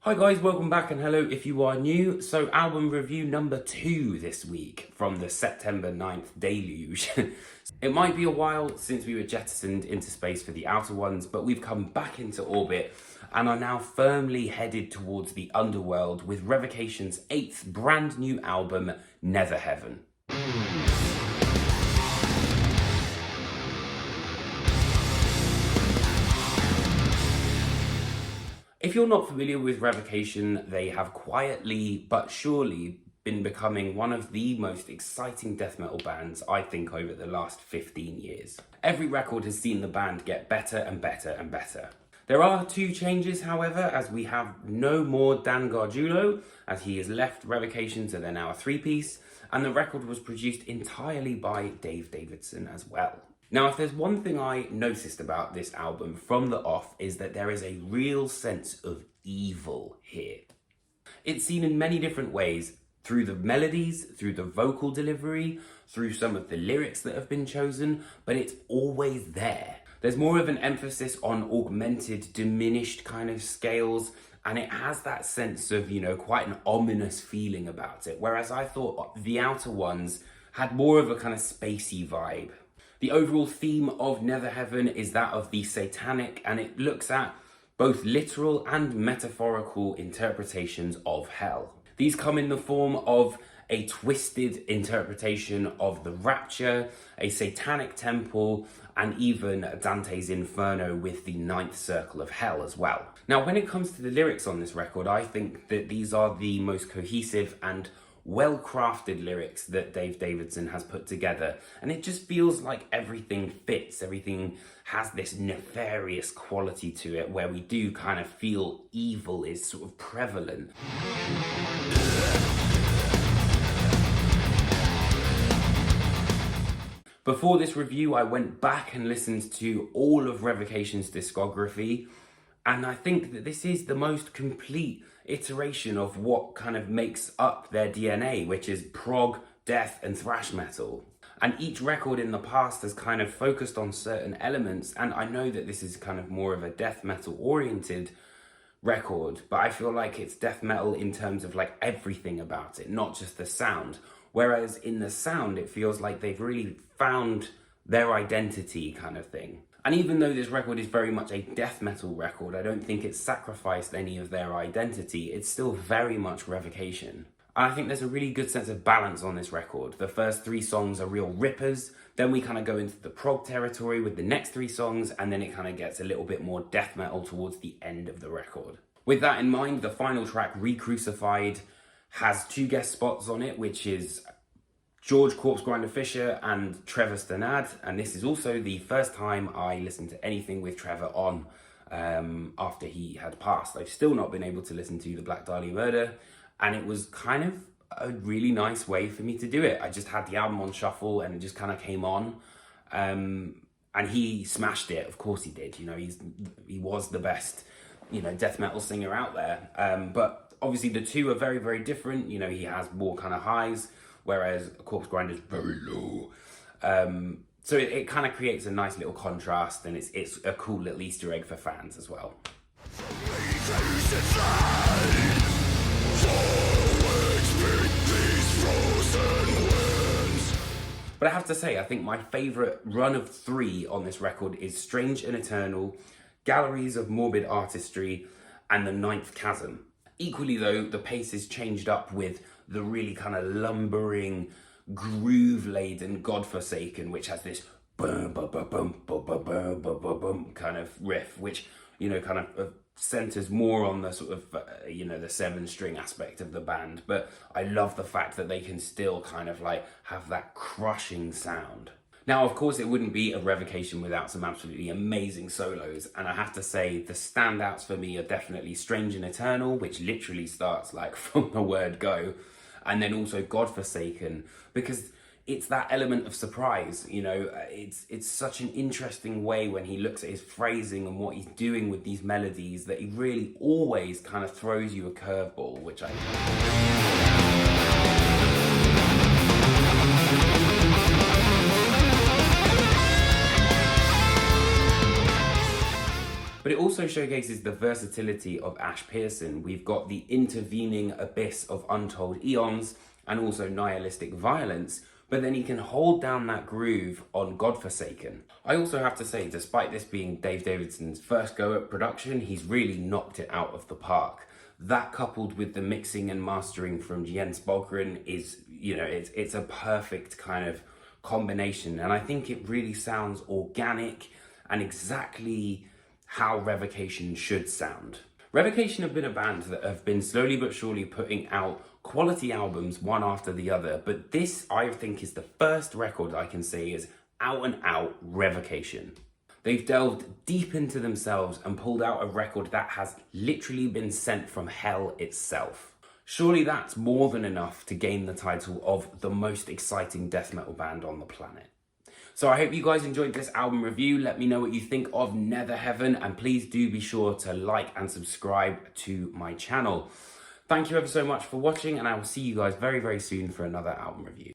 Hi guys, welcome back and hello if you are new. So album review number 2 this week from the September 9th deluge. It might be a while since we were jettisoned into space for the outer ones, but we've come back into orbit and are now firmly headed towards the underworld with Revocation's 8th brand new album, Netherheaven. If you're not familiar with Revocation, they have quietly but surely been becoming one of the most exciting death metal bands, I think, over the last 15 years. Every record has seen the band get better and better and better. There are 2 changes, however, as we have no more Dan Gargiulo, as he has left Revocation, so they're now a 3-piece, and the record was produced entirely by Dave Davidson as well. Now, if there's one thing I noticed about this album from the off is that there is a real sense of evil here. It's seen in many different ways, through the melodies, through the vocal delivery, through some of the lyrics that have been chosen, but it's always there. There's more of an emphasis on augmented, diminished kind of scales, and it has that sense of, quite an ominous feeling about it, whereas I thought the outer ones had more of a kind of spacey vibe. The overall theme of Netherheaven is that of the satanic, and it looks at both literal and metaphorical interpretations of hell. These come in the form of a twisted interpretation of the rapture, a satanic temple, and even Dante's Inferno with the 9th circle of hell as well. Now, when it comes to the lyrics on this record, I think that these are the most cohesive and well-crafted lyrics that Dave Davidson has put together, and it just feels like everything fits, everything has this nefarious quality to it where we do kind of feel evil is sort of prevalent. Before this review, I went back and listened to all of Revocation's discography, and I think that this is the most complete iteration of what kind of makes up their DNA, which is prog, death, and thrash metal. And each record in the past has kind of focused on certain elements, and I know that this is kind of more of a death metal oriented record, but I feel like it's death metal in terms of like everything about it, not just the sound. Whereas in the sound, it feels like they've really found their identity kind of thing. And even though this record is very much a death metal record, I don't think it's sacrificed any of their identity. It's still very much Revocation. And I think there's a really good sense of balance on this record. The first 3 songs are real rippers, then we kind of go into the prog territory with the next 3 songs, and then it kind of gets a little bit more death metal towards the end of the record. With that in mind, the final track, Re-Crucified, has 2 guest spots on it, which is George Corpse Grinder Fisher and Trevor Stannard, and this is also the first time I listened to anything with Trevor on after he had passed. I've still not been able to listen to the Black Dahlia Murder, and it was kind of a really nice way for me to do it. I just had the album on shuffle and it just kind of came on, and he smashed it. Of course he did. He was the best, death metal singer out there. But obviously the 2 are very, very different. He has more kind of highs, whereas Corpse Grinder is very low. So it kind of creates a nice little contrast, and it's a cool little Easter egg for fans as well. But I have to say, I think my favourite run of 3 on this record is Strange and Eternal, Galleries of Morbid Artistry, and The 9th Chasm. Equally though, the pace is changed up with the really kind of lumbering, groove-laden Godforsaken, which has this bum bum bum bum bum bum bum bum bum bum kind of riff, which kind of centers more on the sort of the 7-string aspect of the band. But I love the fact that they can still kind of like have that crushing sound. Now, of course, it wouldn't be a Revocation without some absolutely amazing solos, and I have to say the standouts for me are definitely Strange and Eternal, which literally starts like from the word go, and then also Godforsaken, because it's that element of surprise. It's such an interesting way when he looks at his phrasing and what he's doing with these melodies that he really always kind of throws you a curveball, which I But it also showcases the versatility of Ash Pearson. We've got the intervening abyss of untold eons and also nihilistic violence, but then he can hold down that groove on Godforsaken. I also have to say, despite this being Dave Davidson's first go at production, he's really knocked it out of the park. That coupled with the mixing and mastering from Jens Bogren is, it's a perfect kind of combination. And I think it really sounds organic and exactly how Revocation should sound. Revocation have been a band that have been slowly but surely putting out quality albums one after the other, but this I think is the first record I can say is out and out Revocation. They've delved deep into themselves and pulled out a record that has literally been sent from hell itself. Surely that's more than enough to gain the title of the most exciting death metal band on the planet. So I hope you guys enjoyed this album review. Let me know what you think of Netherheaven, and please do be sure to like and subscribe to my channel. Thank you ever so much for watching, and I will see you guys very, very soon for another album review.